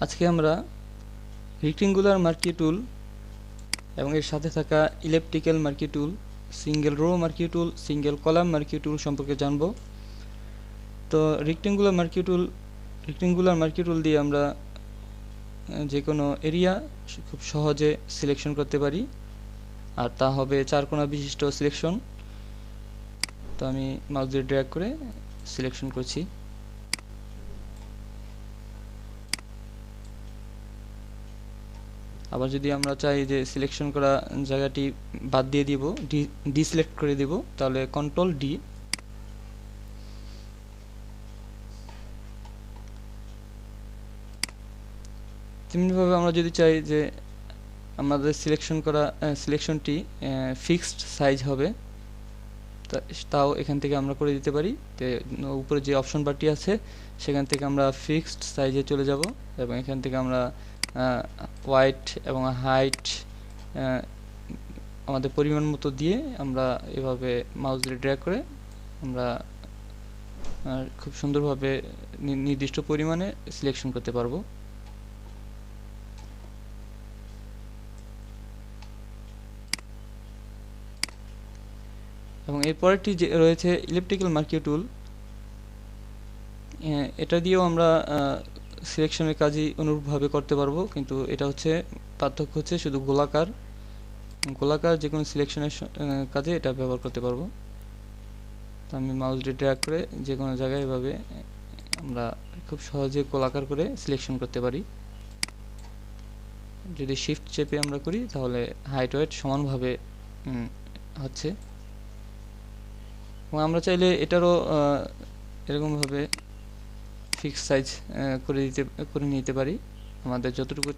আজকে আমরা রেক্টেঙ্গুলার মার্কি টুল এবং এর সাথে থাকা ইলেপটিক্যাল মার্কি টুল, সিঙ্গেল রো মার্কি টুল, সিঙ্গেল কলাম মার্কি টুল সম্পর্কে জানব। তো রেক্টেঙ্গুলার মার্কি টুল দিয়ে আমরা যে কোনো এরিয়া খুব সহজে সিলেকশন করতে পারি, আর তা হবে চারকোনা বিশিষ্ট সিলেকশন। তো আমি মাউস দিয়ে ড্র্যাগ করে সিলেকশন করছি। আবার যদি আমরা চাই যে সিলেকশন করা জায়গাটি বাদ দিয়ে দিব, ডিসিলেক্ট করে দিব, তাহলে কন্ট্রোল ডি। তেমনিভাবে আমরা যদি চাই যে আমাদের সিলেকশন করা সিলেকশনটি ফিক্সড সাইজ হবে, তাও এখান থেকে আমরা করে দিতে পারি। তো উপরে যে অপশন বারটি আছে সেখান থেকে আমরা ফিক্সড সাইজে চলে যাব এবং এখান থেকে আমরা ওয়াইড এবং হাইট আমাদের পরিমাণ মতো দিয়ে আমরা এভাবে মাউস দিয়ে ড্র্যাগ করে আমরা খুব সুন্দরভাবে নির্দিষ্ট পরিমাণে সিলেকশন করতে পারবো। এবং এরপরেরটি যে রয়েছে ইলেপটিক্যাল মার্কি টুল, এটা দিয়েও আমরা সিলেকশনের কাজই অনুরূপভাবে করতে পারবো, কিন্তু এটা হচ্ছে পার্থক্য হচ্ছে শুধু গোলাকার যে কোনো সিলেকশনের কাজে এটা ব্যবহার করতে পারবো। তো আমি মাউস দিয়ে ড্র্যাগ করে যে কোনো জায়গায় এভাবে আমরা খুব সহজে গোলাকার করে সিলেকশন করতে পারি। যদি শিফট চেপে আমরা করি তাহলে হাইট ওয়েট সমানভাবে হচ্ছে। এবং আমরা চাইলে এটারও এরকমভাবে ফিক্স সাইজ করে নিতে পারি। আমাদের যতটুকু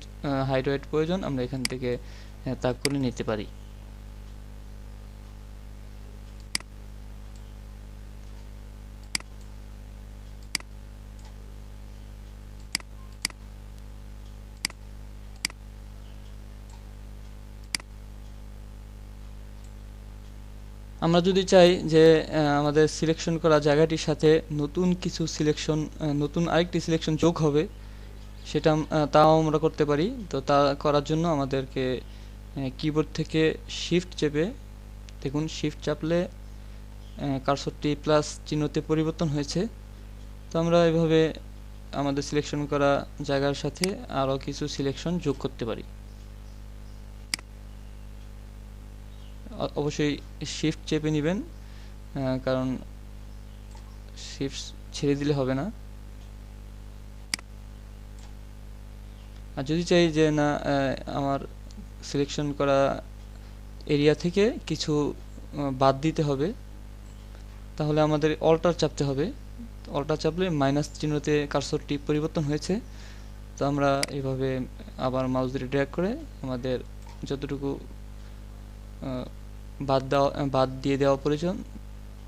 হাইট ওয়েট প্রয়োজন আমরা এখান থেকে তা করে নিতে পারি। আমরা যদি চাই যে আমাদের সিলেকশন করা জায়গাটির সাথে নতুন আরেকটি সিলেকশন যোগ হবে, সেটা তাও আমরা করতে পারি। তো তা করার জন্য আমাদেরকে কিবোর্ড থেকে শিফট চেপে, দেখুন শিফট চাপলে কার্সরটি প্লাস চিহ্নতে পরিবর্তন হয়েছে। তো আমরা এভাবে আমাদের সিলেকশন করা জায়গার সাথে আরও কিছু সিলেকশন যোগ করতে পারি। অবশ্যই শিফট চেপে নেবেন, কারণ শিফট ছেড়ে দিলে হবে না। আর যদি চাই যে না আমার সিলেকশন করা এরিয়া থেকে কিছু বাদ দিতে হবে, তাহলে আমাদের অল্টার চাপতে হবে। অল্টার চাপলে মাইনাস চিহ্নতে কার্সরটি পরিবর্তন হয়েছে। তো আমরা এইভাবে আবার মাউস দিয়ে ড্র্যাগ করে আমাদের যতটুকু বাদ দিয়ে দেওয়া প্রয়োজন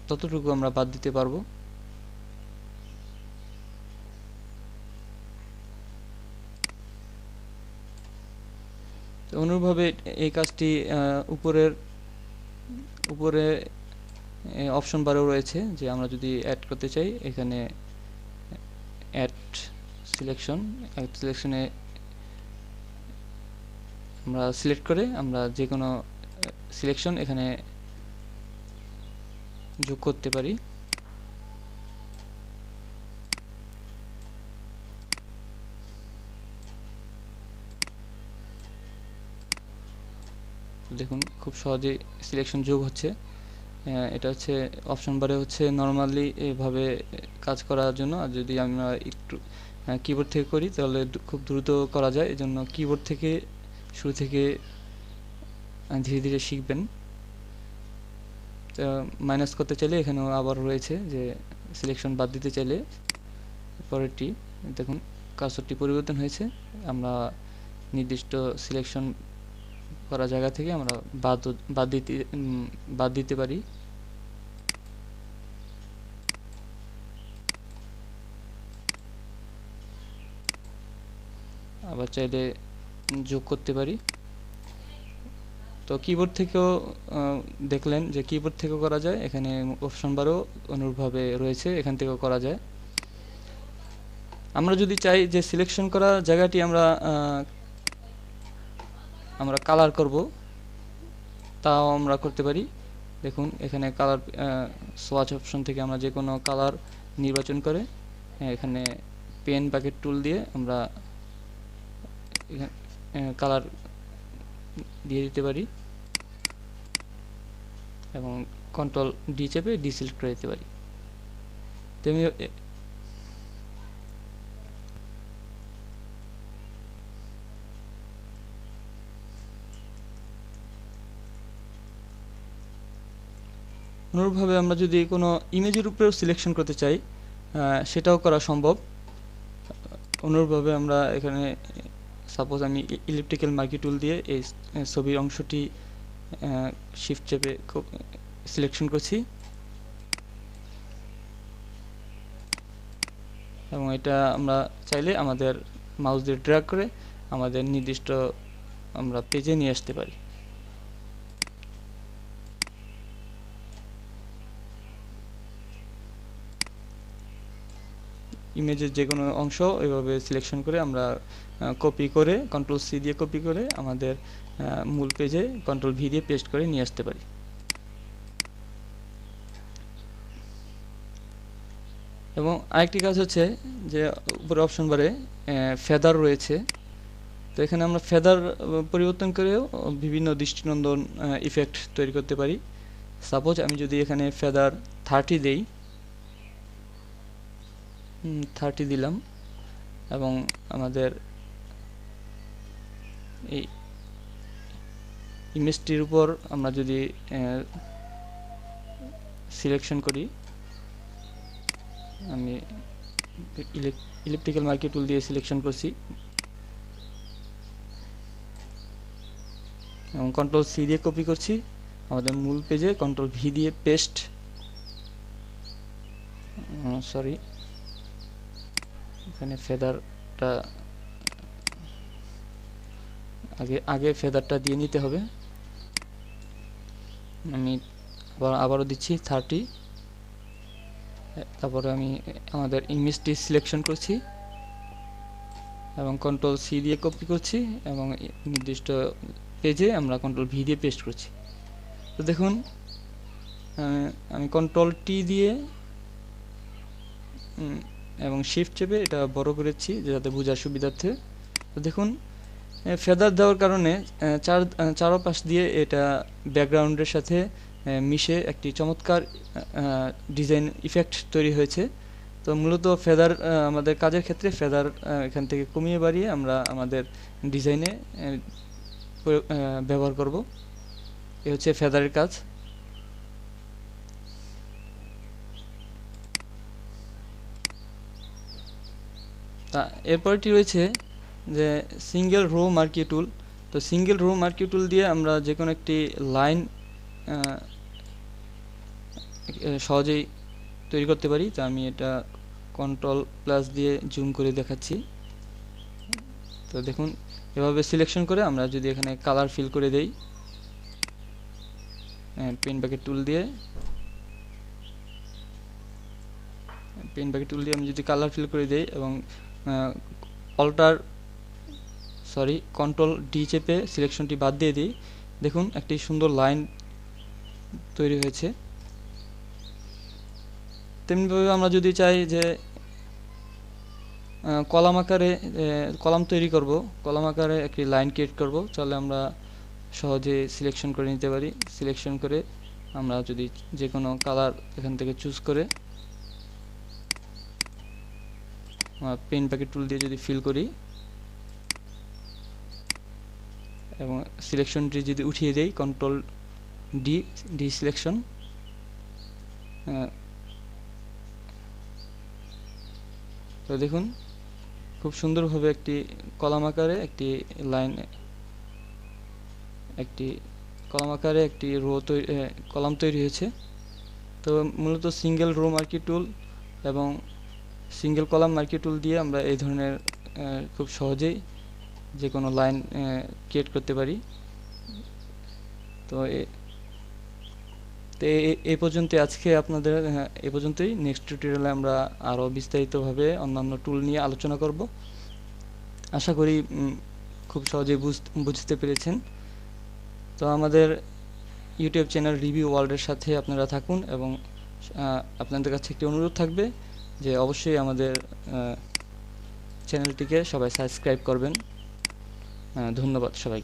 ততটুকু আমরা বাদ দিতে পারবো। তো অনুরূপভাবে এই কাজটি উপরে অপশন বারেও রয়েছে, যে আমরা যদি অ্যাড করতে চাই এখানে অ্যাড সিলেকশনে আমরা সিলেক্ট করে আমরা যে কোনো সিলেকশন এখানে যোগ করতে পারি। দেখুন খুব সহজে সিলেকশন যোগ হচ্ছে। এটা হচ্ছে অপশন বারে হচ্ছে নর্মালি এভাবে কাজ করার জন্য। আর যদি আমরা একটু কিবোর্ড থেকে করি তাহলে খুব দ্রুত করা যায়। এজন্য কিবোর্ড থেকে শুরু থেকে ধীরে ধীরে শিখবেন। মাইনাস করতে চাইলে এখানেও আবার রয়েছে যে সিলেকশন বাদ দিতে চাইলে পরেরটি দেখুন কার্সরটি পরিবর্তন হয়েছে। আমরা নির্দিষ্ট সিলেকশন করা জায়গা থেকে আমরা বাদ দিতে পারি। আবার চাইলে যোগ করতে পারি। তো কিবোর্ড থেকেও দেখলেন যে কিবোর্ড থেকেও করা যায়, এখানে অপশন বারও অনুরূপভাবে রয়েছে, এখান থেকেও করা যায়। আমরা যদি চাই যে সিলেকশন করা জায়গাটি আমরা কালার করব, তাও আমরা করতে পারি। দেখুন এখানে কালার সোয়াচ অপশন থেকে আমরা যে কোনো কালার নির্বাচন করে এখানে পেন বাকেট টুল দিয়ে আমরা কালার দিয়ে দিতে পারি এবং কন্ট্রোল ডি চেপে ডিসিলেক্ট করে দিতে পারি। তেমনি অনুরূপভাবে আমরা যদি কোনো ইমেজের উপরেও সিলেকশন করতে চাই সেটাও করা সম্ভব। অনুরূপভাবে আমরা এখানে সাপোজ আমি ইলিপ্টিক্যাল মার্কি টুল দিয়ে এই ছবির অংশটি শিফট চেপে সিলেকশন করছি এবং এটা আমরা চাইলে আমাদের মাউস দিয়ে ড্র্যাগ করে আমাদের নির্দিষ্ট আমরা পেজে নিয়ে আসতে পারি। ইমেজের যে কোনো অংশ এভাবে সিলেকশন করে আমরা কপি করে কন্ট্রোল সি দিয়ে কপি করে আমাদের মূল পেজে কন্ট্রোল ভি দিয়ে পেস্ট করে নিয়ে আসতে পারি। এবং আরেকটি কাজ হচ্ছে যে উপরে অপশন বারে ফেদার রয়েছে, তো এখানে আমরা ফেদার পরিবর্তন করেও বিভিন্ন দৃষ্টিনন্দন ইফেক্ট তৈরি করতে পারি। সাপোজ আমি যদি এখানে ফেদার 30 দেই, 30 দিলাম এবং আমাদের এই ইমেজটির উপর আমরা যদি সিলেকশন করি, আমি ইলিপ্টিক্যাল মার্কি টুল দিয়ে সিলেকশন করছি এবং কন্ট্রোল সি দিয়ে কপি করছি আমাদের মূল পেজে, কন্ট্রোল ভি দিয়ে পেস্ট, সরি এখানে ফেদারটা আগে ফেদারটা দিয়ে নিতে হবে। আমি আবারও দিচ্ছি 30, তারপরে আমি আমাদের ইমেজটি সিলেকশন করছি এবং কন্ট্রোল সি দিয়ে কপি করছি এবং নির্দিষ্ট পেজে আমরা কন্ট্রোল ভি দিয়ে পেস্ট করছি। তো দেখুন আমি কন্ট্রোল টি দিয়ে এবং শিফট চেপে এটা বড় করেছি যাতে বোঝার সুবিধার্থে। তো দেখুন ফেদার দেওয়ার কারণে চারপাশ দিয়ে এটা ব্যাকগ্রাউন্ডের সাথে মিশে একটি চমৎকার ডিজাইন ইফেক্ট তৈরি হয়েছে। তো মূলত ফেদার আমাদের কাজের ক্ষেত্রে ফেদার এখান থেকে কমিয়ে বাড়িয়ে আমরা আমাদের ডিজাইনে ব্যবহার করব। এ হচ্ছে ফেদারের কাজ। এরপরটি রয়েছে যে সিঙ্গেল রো মার্কি টুল। তো সিঙ্গেল রো মার্কি টুল দিয়ে আমরা যে কোনো একটি লাইন সহজেই তৈরি করতে পারি। তো আমি এটা কন্ট্রোল প্লাস দিয়ে জুম করে দেখাচ্ছি। তো দেখুন এভাবে সিলেকশন করে আমরা যদি এখানে কালার ফিল করে দেই পেন বাকেট টুল দিয়ে আমি যদি কালার ফিল করে দেই এবং কন্ট্রোল ডি চেপে সিলেকশনটি বাদ দিয়ে দিই, দেখুন একটি সুন্দর লাইন তৈরি হয়েছে। তেমনিভাবে আমরা যদি চাই যে কলাম আকারে কলাম তৈরি করব, কলাম আকারে একটি লাইন ক্রিয়েট করব, তাহলে আমরা সহজে সিলেকশন করে নিতে পারি। সিলেকশন করে আমরা যদি যে কোনো কালার এখান থেকে চুজ করে পেন প্যাকেট টুল দিয়ে যদি ফিল করি এবং সিলেকশনটি যদি উঠিয়ে দেই কন্ট্রোল ডি সিলেকশন, তো দেখুন খুব সুন্দরভাবে একটি কলাম আকারে একটি লাইন একটি রো কলাম তৈরি হয়েছে। তো মূলত সিঙ্গেল রো মার্কি টুল এবং সিঙ্গেল কলাম মার্কি টুল দিয়ে আমরা এই ধরনের খুব সহজেই যে কোনো লাইন ক্রিয়েট করতে পারি। তো তো এই পর্যন্তই আজকে আপনাদের, এই পর্যন্তই। নেক্সট টিউটোরিয়ালে আমরা আরও বিস্তারিতভাবে অন্যান্য টুল নিয়ে আলোচনা করব। আশা করি খুব সহজেই বুঝতে পেরেছেন। তো আমাদের ইউটিউব চ্যানেল রিভিউ ওয়ার্ল্ডের সাথে আপনারা থাকুন, এবং আপনাদের কাছে একটি অনুরোধ থাকবে যে অবশ্যই আমাদের চ্যানেলটিকে সবাই সাবস্ক্রাইব করবেন। ধন্যবাদ সবাইকে।